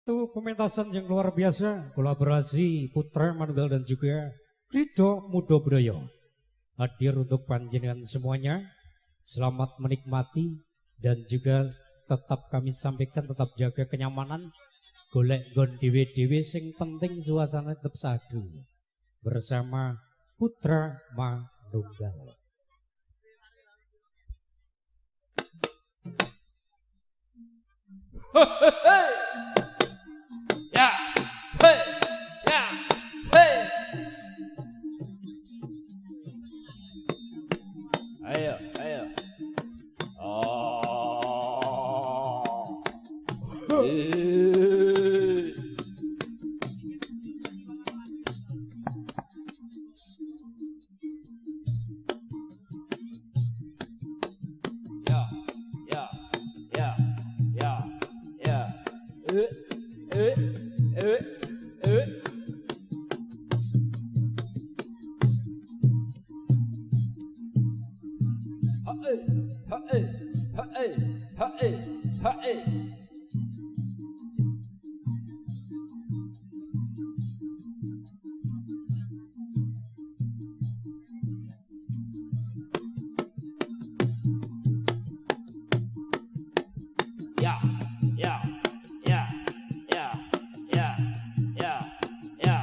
Satu pementasan yang luar biasa, kolaborasi Putra Manunggal dan juga Rido Mudobroyo. Hadir untuk panjenengan semuanya. Selamat menikmati dan juga tetap kami sampaikan tetap jaga kenyamanan. Golek gon dewe-dewe sing penting suasana tetap sadu. Bersama Putra Manunggal. Ya, hey, ya, hey. Ayo, ayo. Oh. Ya, ya, ya, ya, ya. Eh. Ya, ya, ya, ya, ya, ya, ya.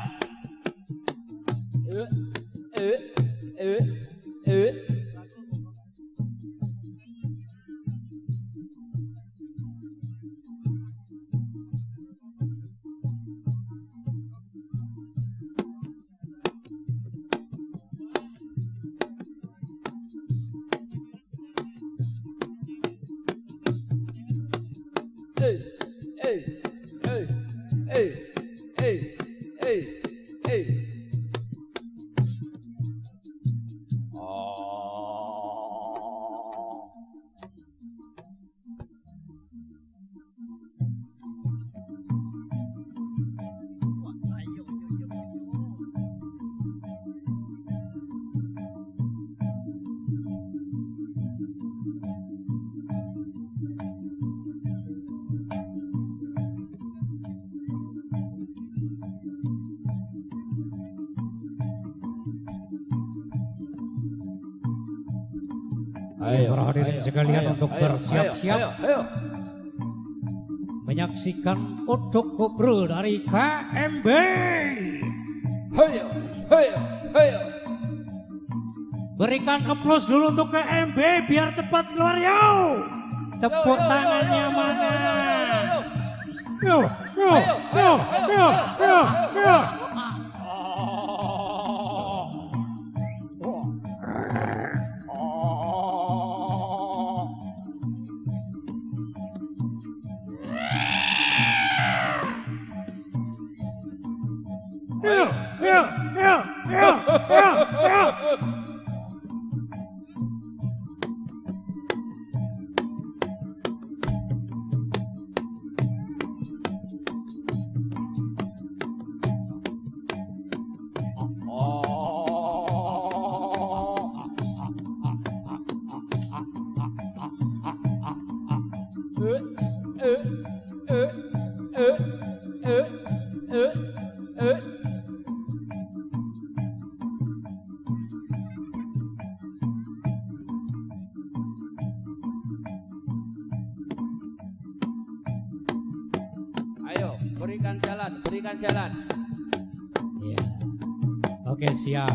Ayo, hadirin sekalian untuk bersiap-siap Ayo. menyaksikan Odok Kobrol dari KMB. Ayo. Berikan aplaus dulu untuk KMB biar cepat keluar yo. Tepuk tangannya mana? Yo. Ayo, berikan jalan. Ya. Oke, siap.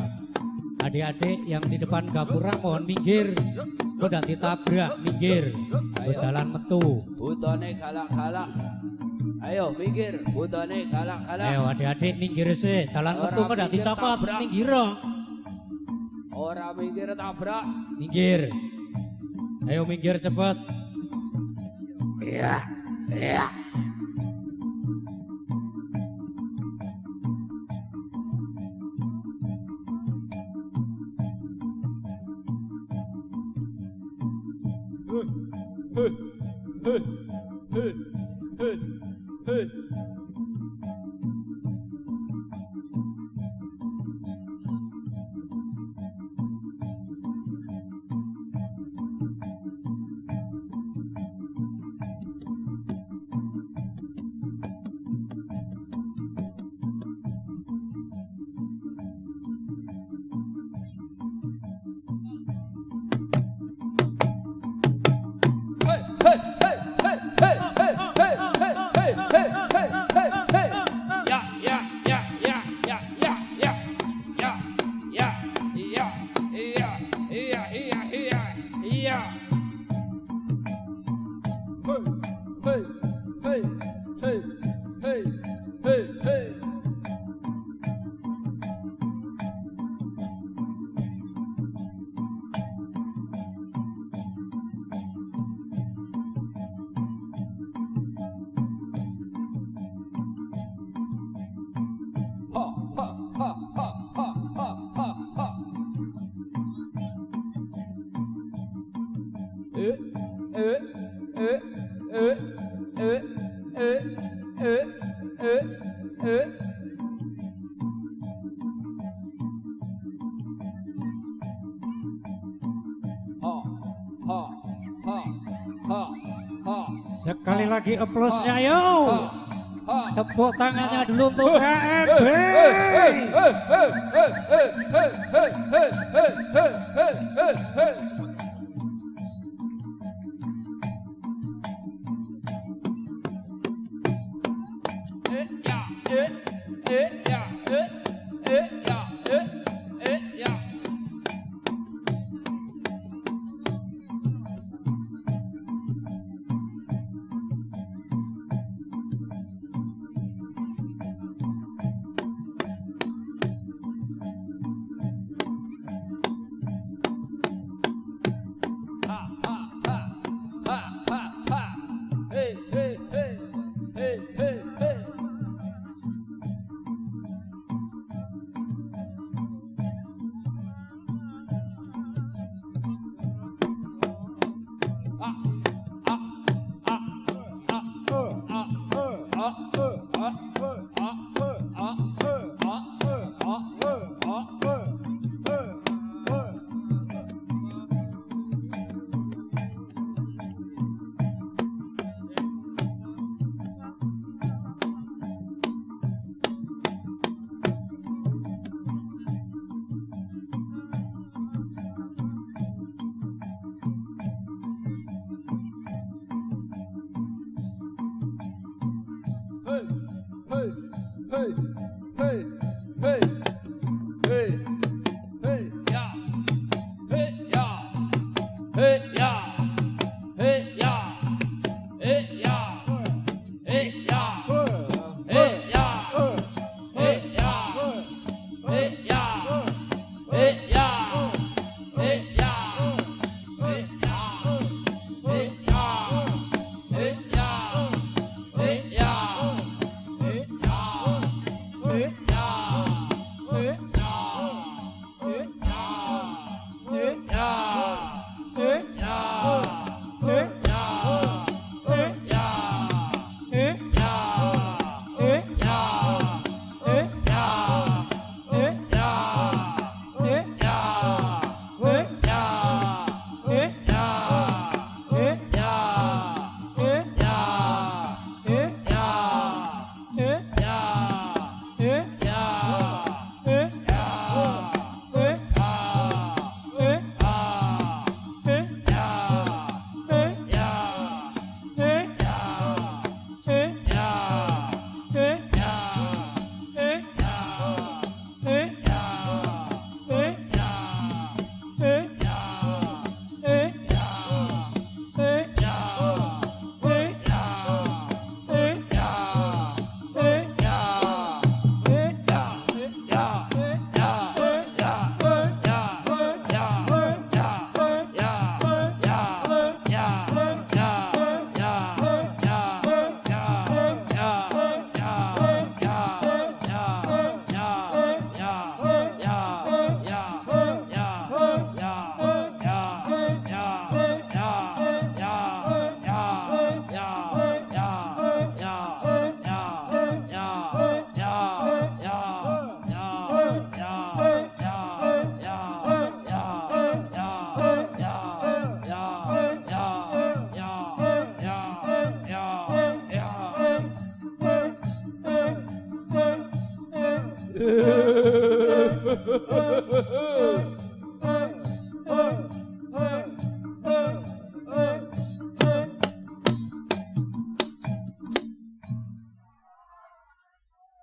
Adik-adik yang di depan gapura mohon minggir. Udah ditabrak, minggir. Berjalan metu. Butone galak-galak. Ayo, minggir. Butone galak-galak. Ayo adik-adik minggir sih. Jalan metu Orang udah minggir dicopot, tabrak. minggir. Orang minggir tabrak. Minggir. Ayo minggir cepet. Iya. Sekali lagi aplausnya yo. Tepuk tangannya dulu untuk KMB.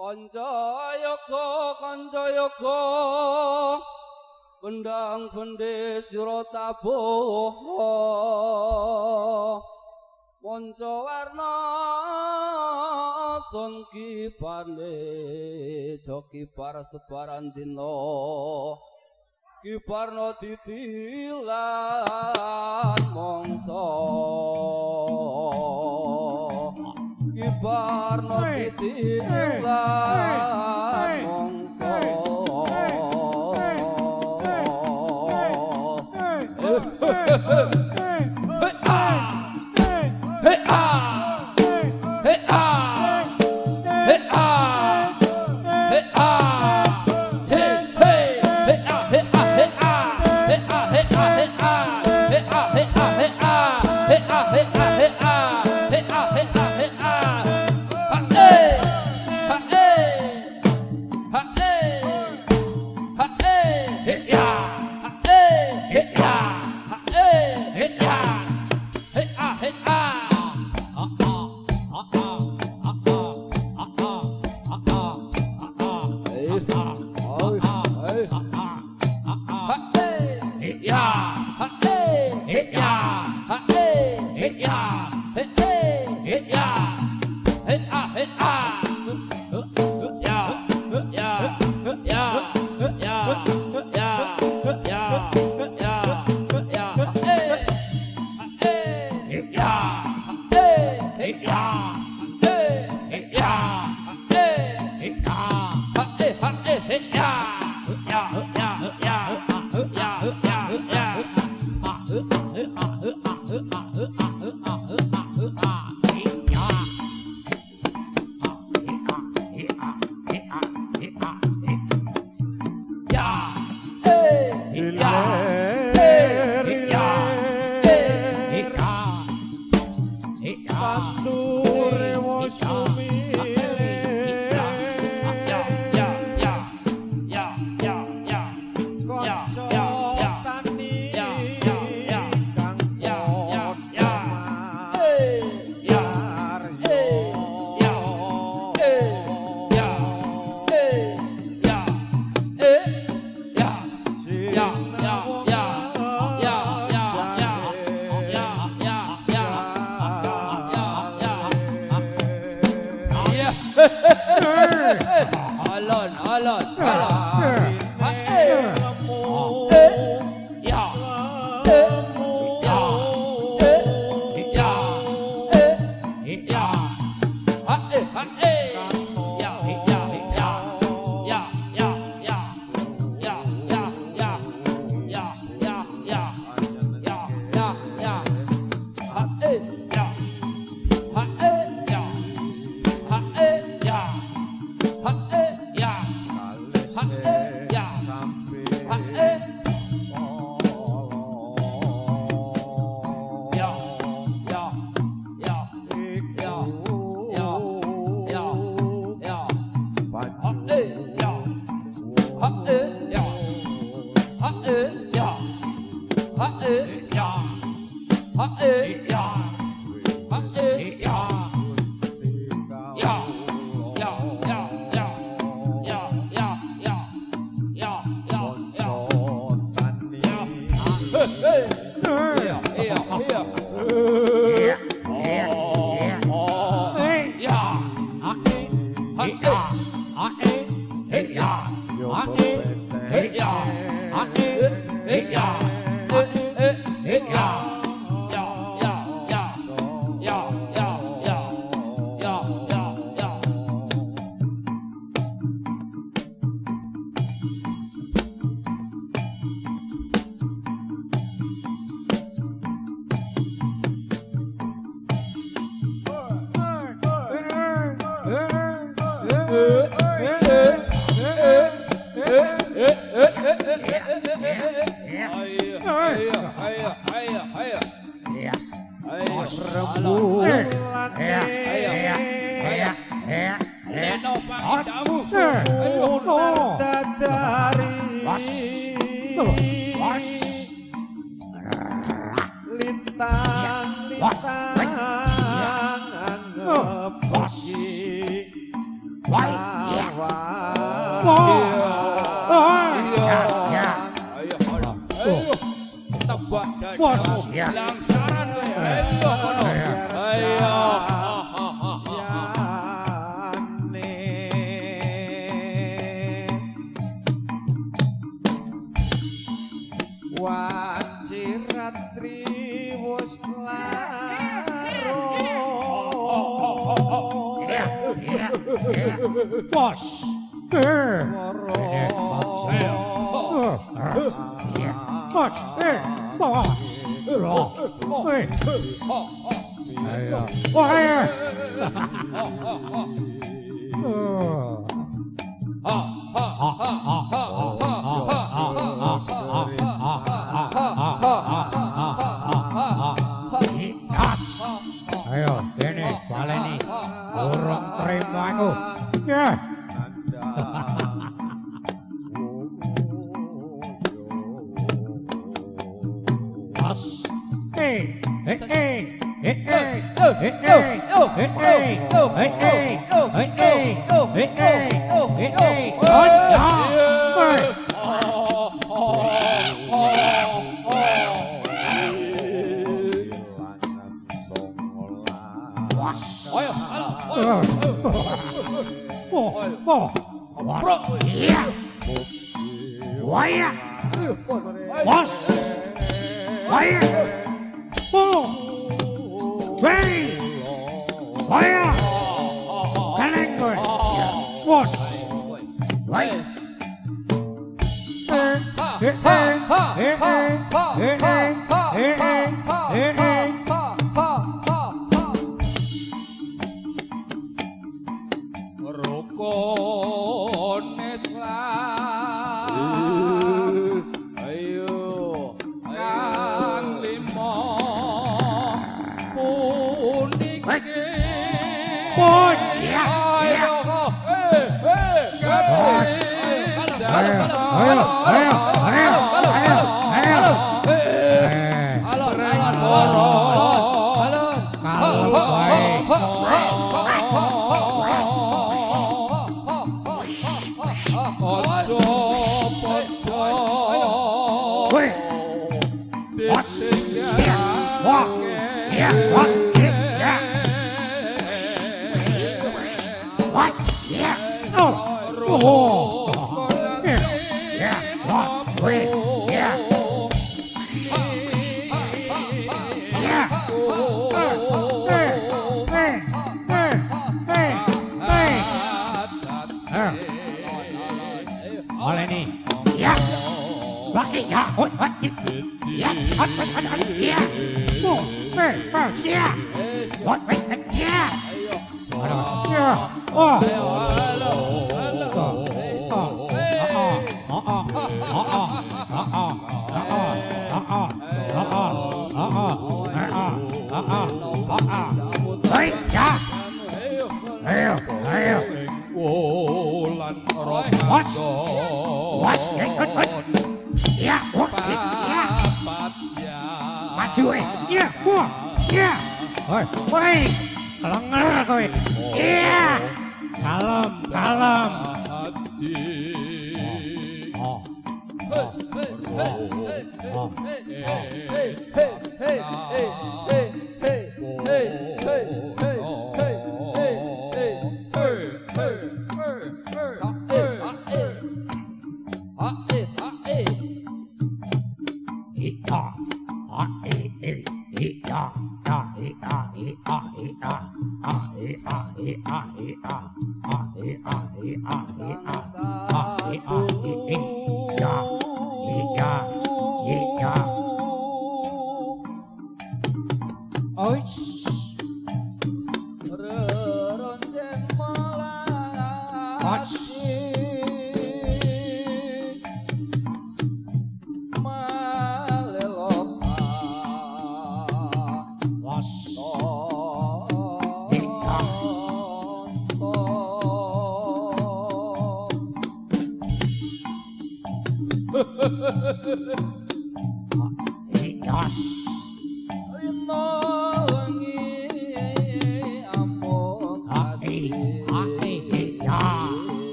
Kanca yoga pendang pende sira tabuh Wanca warna sun kipane joki par sebaran dina kiparno titilan mongso kiparno titilan mongso Tebak dan Bos, langsaran ayo Waciratri wus laro Bos. Bos. Ayo, kene baleni. Urung trimo aku. Ya. Bos.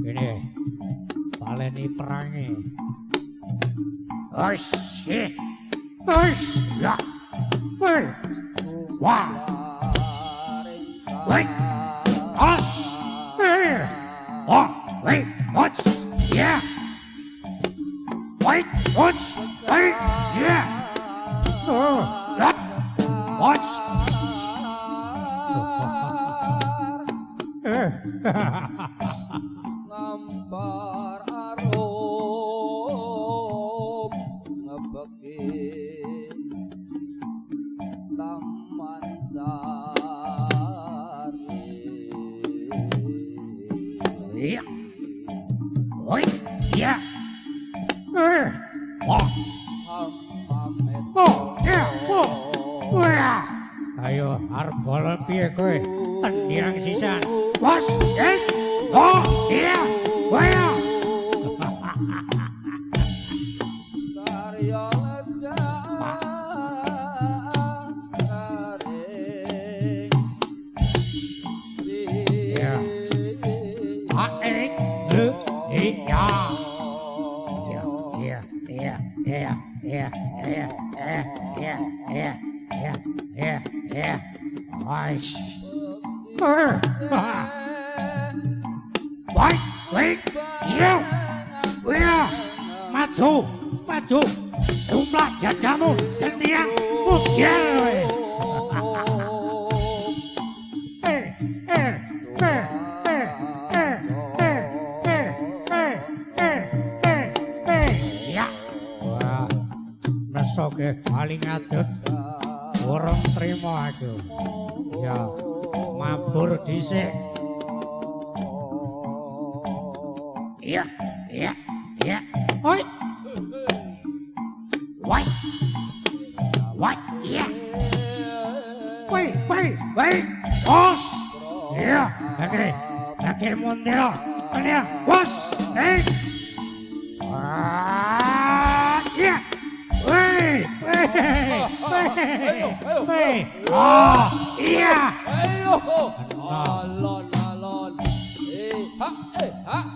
Ini baleni perangi. Ya. Wah. Wait. Oh, wait. What's? Yeah. Wait. What's? Wait. Yeah. That. What's? Ngampar arum ngebeki taman sari. Iya. Wait. Yeah. Oh. Oh, yeah. Oh. Wah. Ayo arep bola piye kowe? Tendirang sisan. Was, oh, iya, wah. Karya lega garing Ya. Wait, you, maju, jumlah jajamu tendiang mungkin. Ya, wah, mesoke paling ngadeg, urung terima aku. Ya, mabur dhisik. Iya. Oi. Wait, yeah. Wait. Bos. Iya, lagi mundur. Kalian, bos. Iya. Wait. Oh, iya. Ayo, alon. Ha.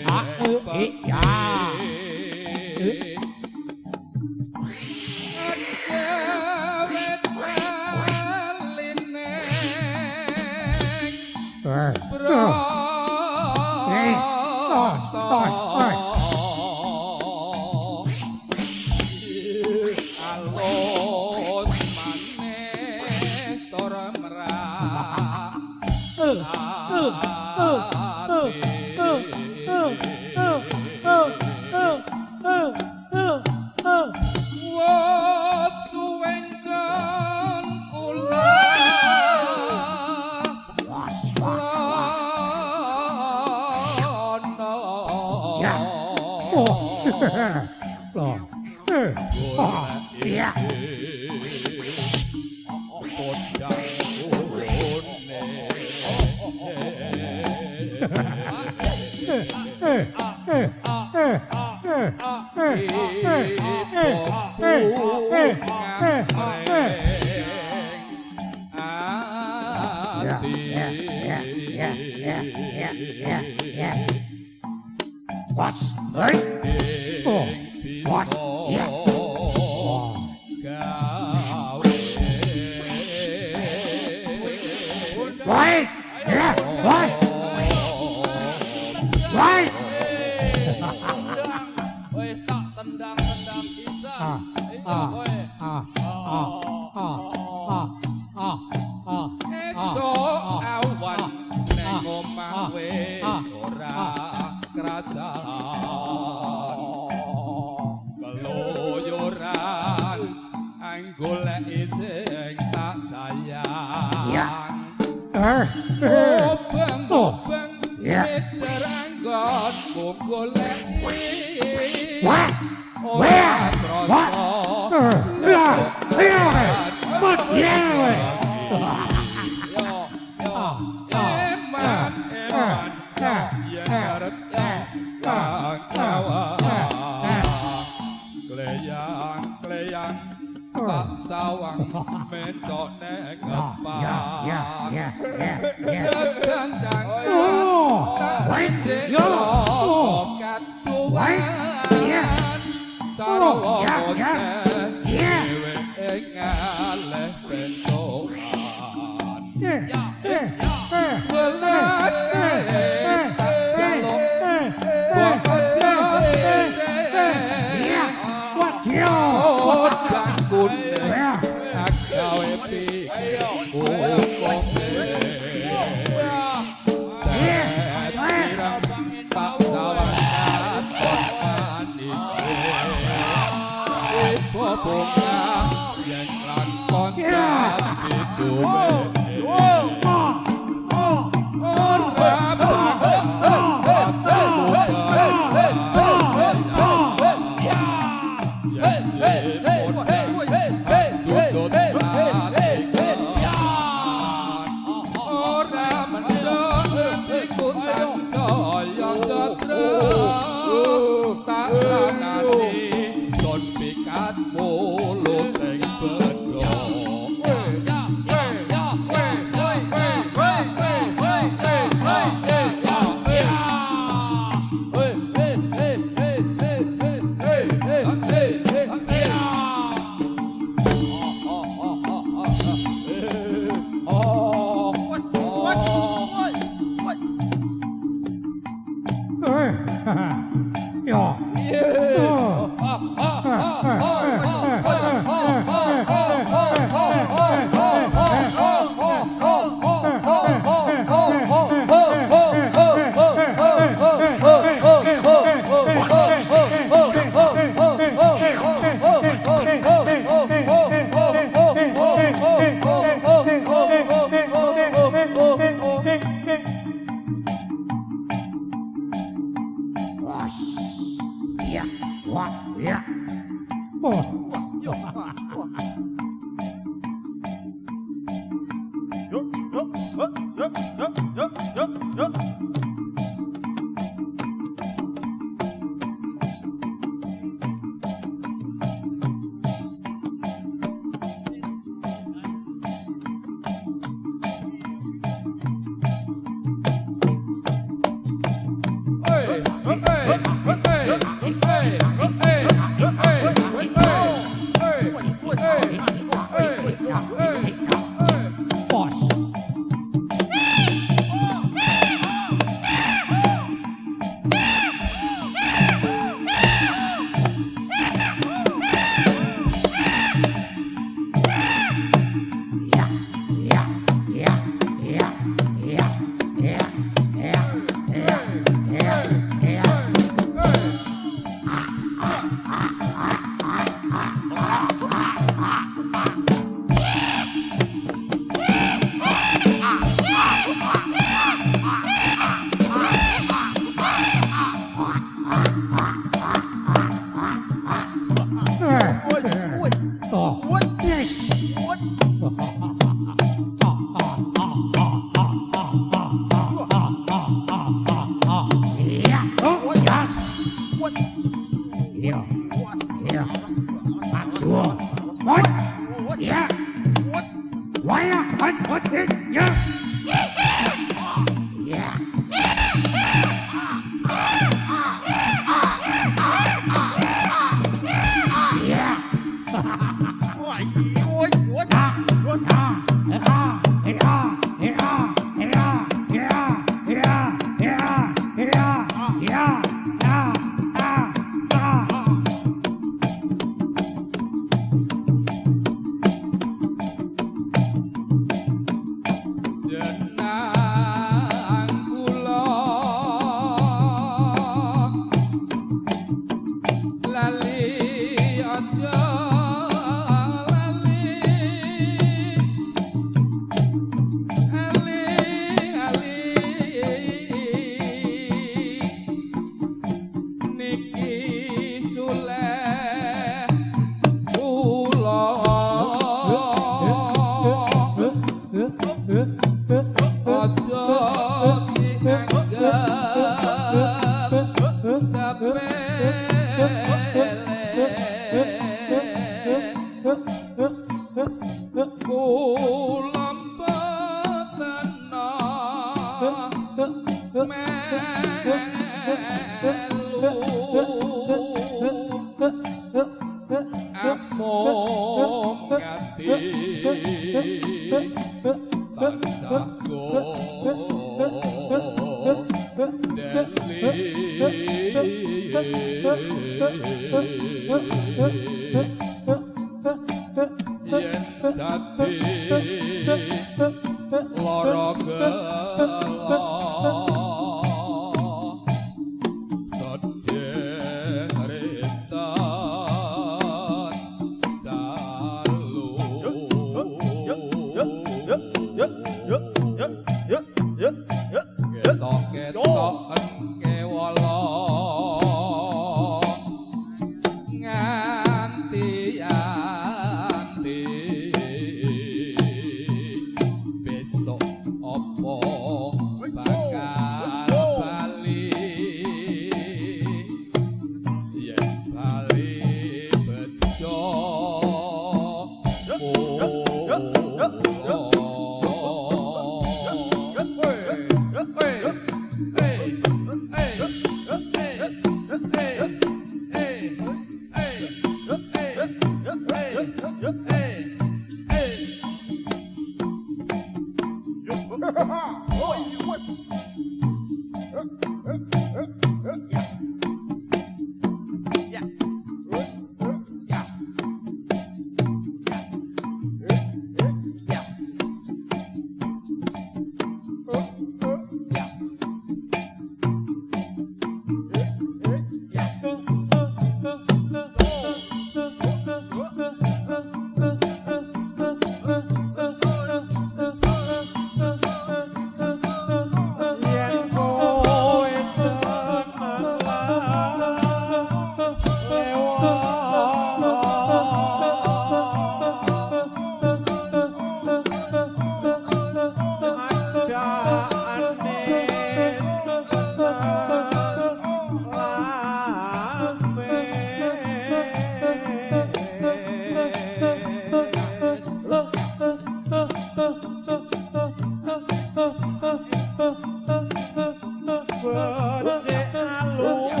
becik alus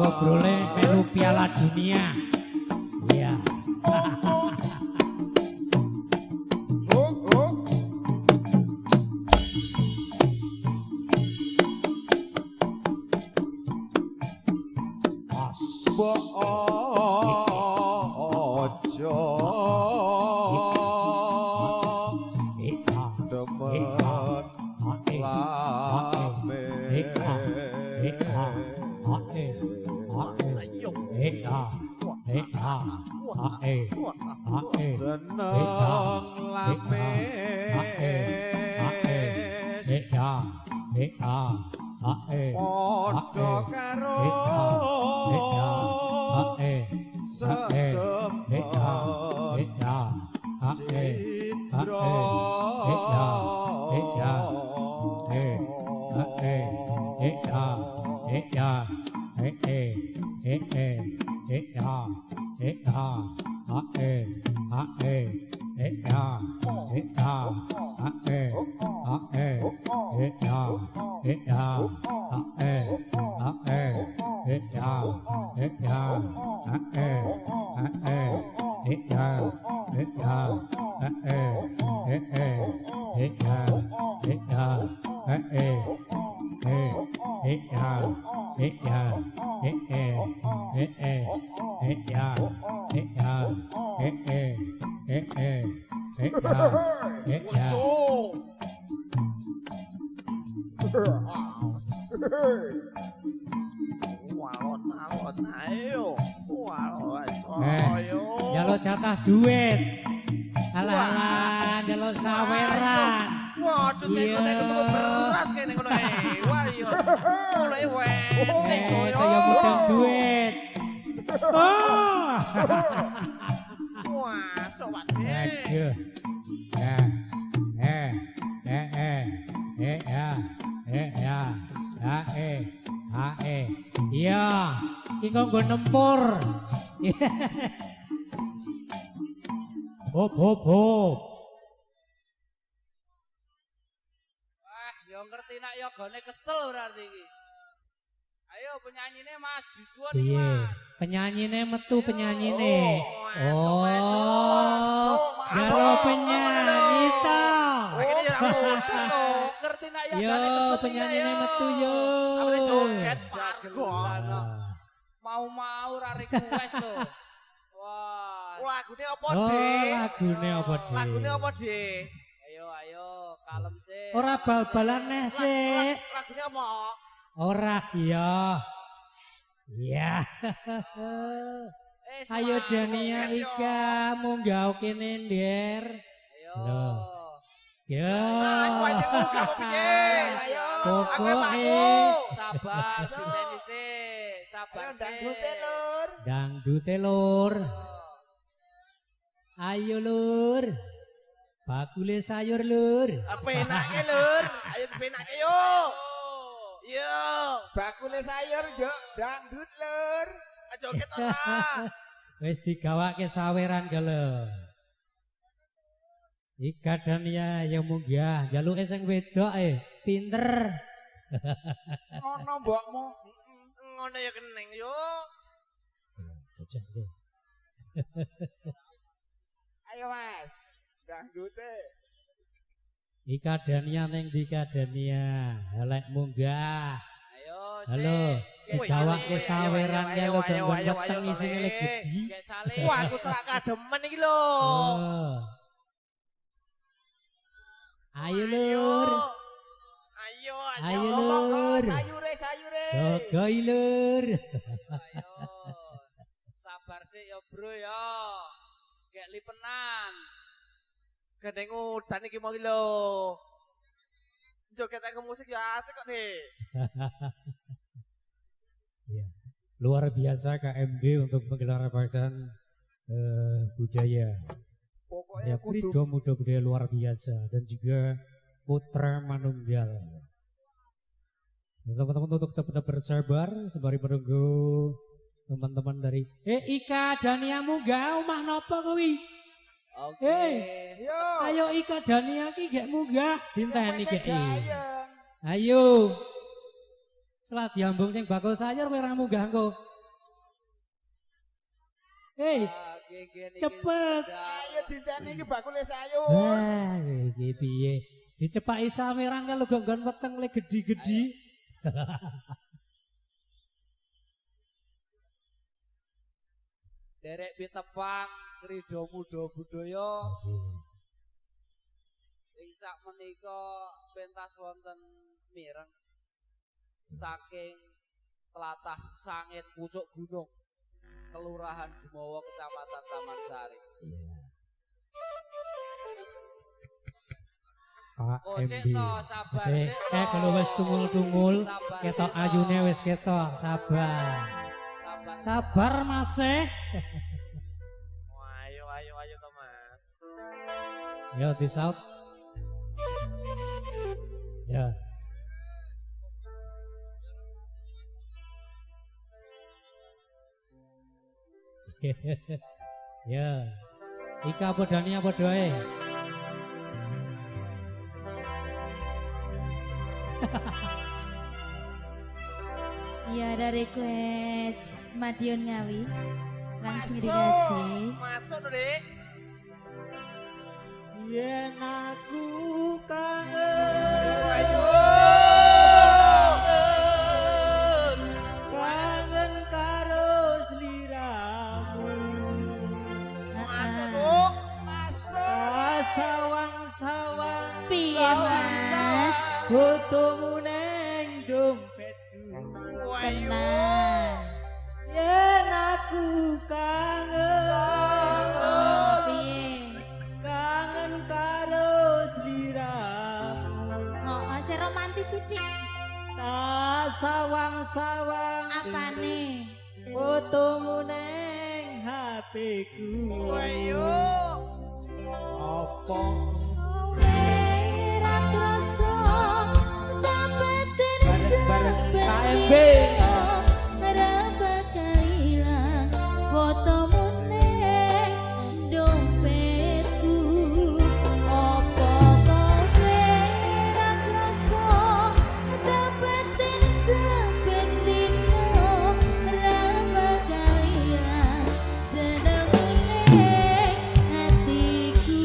Ngobrolnya melu Piala Dunia. Iya. Jaluk jatah duit. Alah, jaluk saweran. Waduh, nek beras kene ngono ae. Wah iya. Ngono ae wae. Kaya mudang duit. Oh. Wah, sobat. Aduh. Iya, iki nggo nempur. Hop hop hop. Wah, yo ngerti nak yo gone kesel berarti iki. Ayo penyanyine Mas disuwun iki, Piye? Mas. Penyanyine metu penyanyine. Oh, Garo penyanyi ta. Lagi ini ora mudeng lho. Ngerti nak yo Yo, gone kesel. penyanyine metu yo. Apa joget Jagelan, no. Mau-mau ra request lho. Wah. Lagune apa, Oh, Dik? lagune apa, Dik? Lagune apa, Dik? Ayo, kalem sih. Ora bal-balan neh sik. Lagune apa? Ora iya. Iya. Ayo Dania Ika munggah kene Nder. Ayo. Loh. Ya. Aku aja buka apa piye? Ayo. Pokoke Sabar, sinteni sih. Sabar sih. Dangdute, Lur. dangdute lur. Ayo lur. Bakule sayur lur. Penake, Lur. Ayo penake yo. Yo, bakule sayur yo dangdut, Lur. Joget ora. Wis digawake saweran kelo. Ika Dania yang munggah jaluke sing wedok pinter. Ngono mbokmu. Ngono ya keneng yo. Ayo Mas, dangdute. Ika Dania ning Ika Dania, elek munggah. Ayo sih. Halo, digawake saweran kelo ganggon weteng isine lek gedi. Gek saleh. Wah, aku celak kademen iki lho. Oh. Ayo lur. sayure. Jaga iler. Ayo. Sabar sih ya bro ya. Gek lipenan. Gendeng udan iki mau lho. Joget aku musik ya asik kok nih. Ya. Luar biasa KMB untuk menggelar pameran budaya. Pokoknya Ya, Krido Muda Budaya luar biasa dan juga Putra Manunggal. Teman-teman untuk tetap bersabar sembari menunggu teman-teman dari Ika Dania munggah omah napa kuwi? Oke. Yo. Ayo Ika Dania ki gek munggah dinteni gek. Ayo. Selat diambung sing bakul sayur kowe ora munggah engko. Cepet. Ayo dinteni iki bakule sayur. Wah, iki piye? Dicepaki samerang kalau gonggon weteng le gedi-gedi. Derek pitepang Krido Muda Budaya. Ing sak menika pentas wonten mireng saking tlatah Sangit Pucuk Gunung, Kelurahan Jemowo, Kecamatan Taman Sari. Oh sik to, sabar sik to. Kalau wis tungul-tungul, Sabar ketok sik to. ayune wis ketok, sabar. Sabar Mas. Ayo to Mas. Yo disaut. Ya. Ya. Ika apa Dania apa doae? Ya ada request Madiun Ngawi langsung dikasih. Masuk Dek. Yen aku kangen. Ayo. Kangen karo sliramu. Masuk Bu. Masuk. Sawang-sawang Piye Mas? fotomu neng dompetku. Ayo. Tenang. Yen aku kangen. Piye? Kangen karo sliramu. Oh, saya romantis sithik. Ta sawang-sawang Apane? fotomu neng HP-ku. Ayo. Apa Ora krasa dapetin Bareng-bareng KMB. ora bakal ilang fotomu ning dompetku. Apa kowe ora krasa dapetin saben dina ora bakal ilang jenengmu ning hatiku.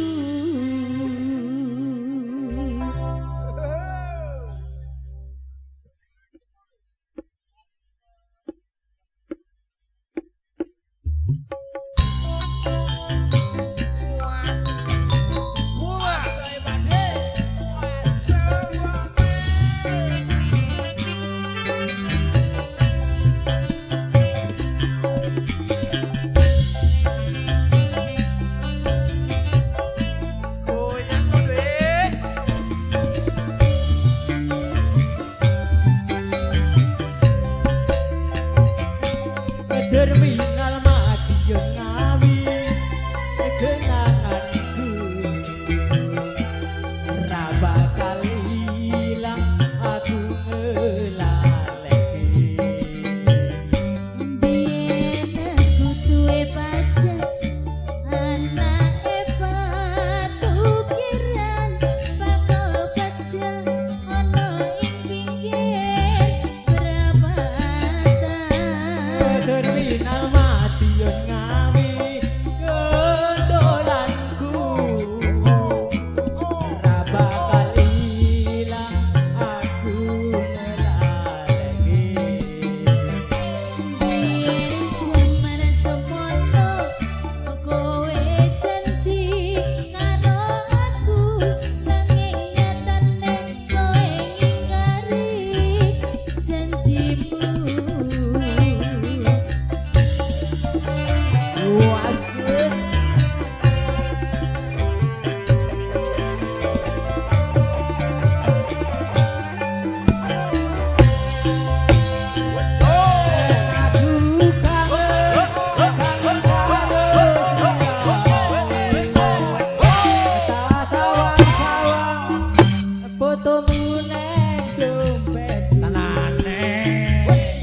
fotomu neng dompet tenane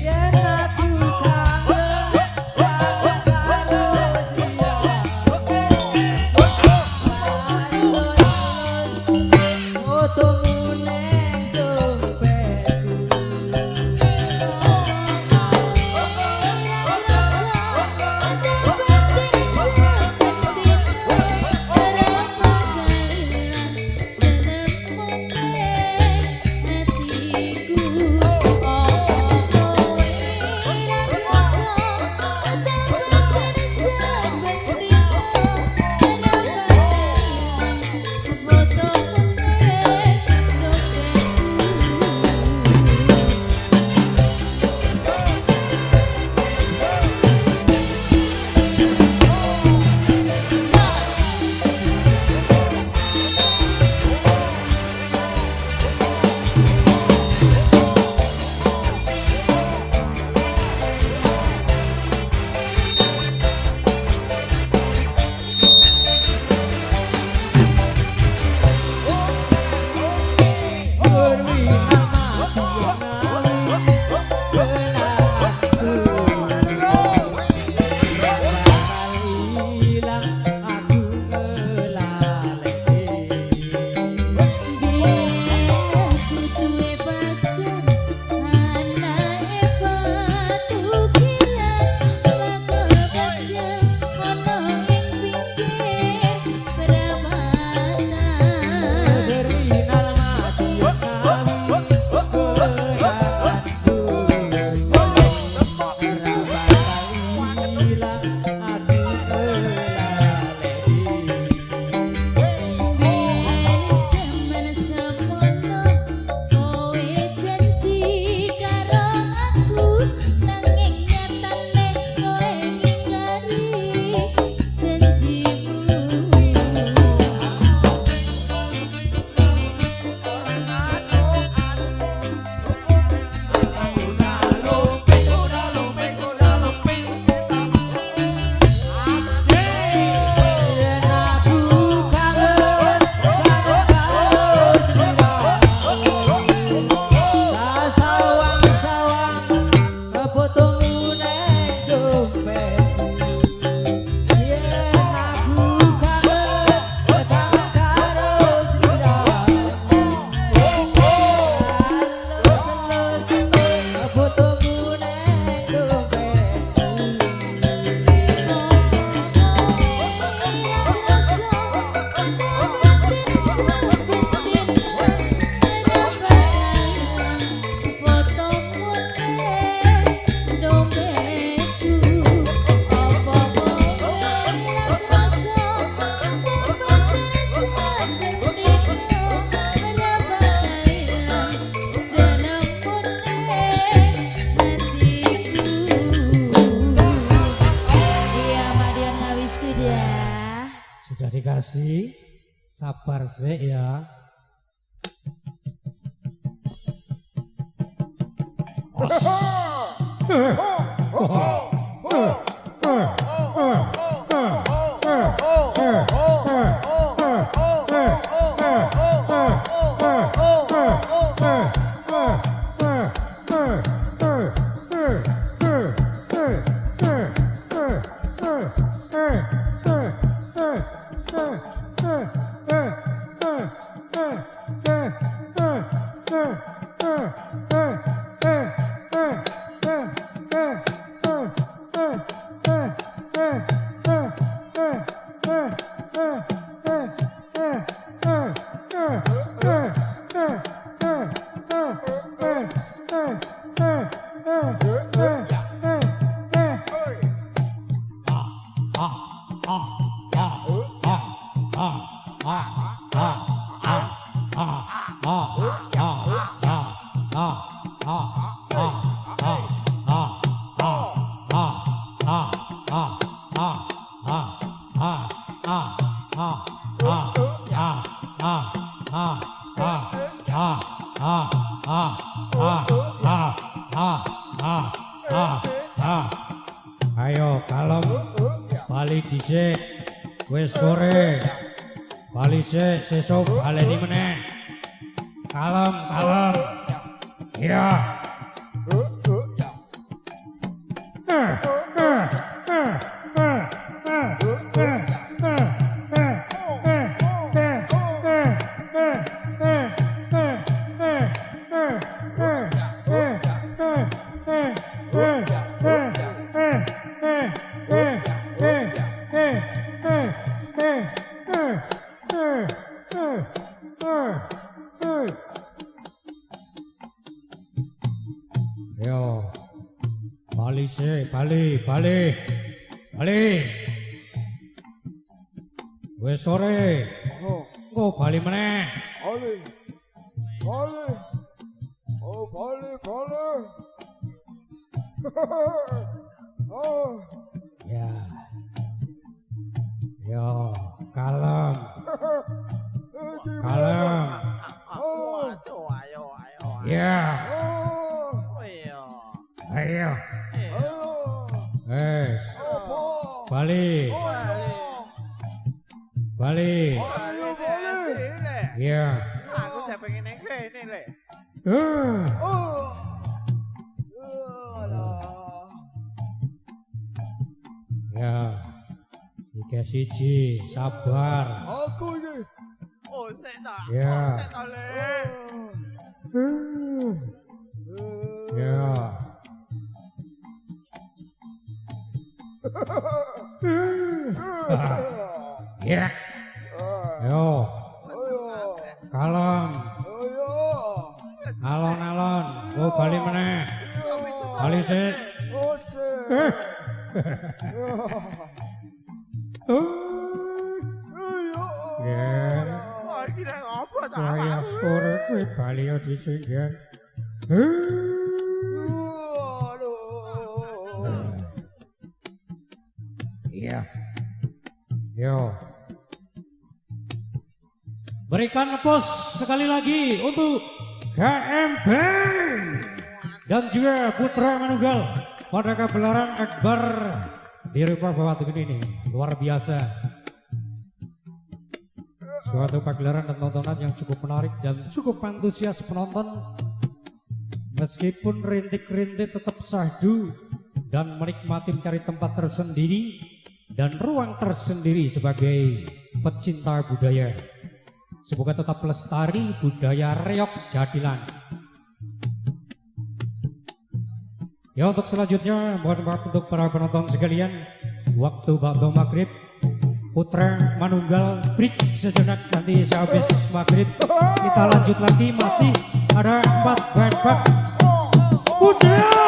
yen aku kangen karo dia fotomu neng dompetku sudah dikasih, sabar sih ya. Ayo kalem, bali dhisik, wis sore, bali sesuk baleni meneh. kalem, kalem. Ya. Yo, bali sih, bali. Wes sore, kok bali meneh? Bali. Oh, bali. Oh, Ya, yo, kalem, kalem. Aduh, ayo. Ya, oh, Iya. ayo, ayo. wes, Apa? bali, bali. Ayo, bali. Ya, Aku udah pengen yang kene, Le. Oh. Alah. ya, iki siji, sabar. Aku ini. Oh, sik ta. Ya. Oh, sik ta, Le. Ya, ya, yo, Ayo. kalem, Ayo. alon-alon, oh bali meneh, bali sik. Ose. Ayo. Ya, Oh, iki nang apa ta? kaya sore kuwi bali yo disinggan. Aduh. Iya, yo. Berikan pos sekali lagi untuk KMB dan juga Putra Manunggal pada gelaran Akbar di Rupa Bawah ini luar biasa. Suatu pagelaran dan tontonan yang cukup menarik dan cukup antusias penonton. Meskipun rintik-rintik tetap sahdu dan menikmati mencari tempat tersendiri dan ruang tersendiri sebagai pecinta budaya. Semoga tetap lestari budaya reok Jatilan. Ya, untuk selanjutnya mohon maaf untuk para penonton sekalian. Waktu bakdo maghrib, Putra Manunggal break sejenak, nanti sehabis maghrib kita lanjut lagi, masih ada 4 band budaya.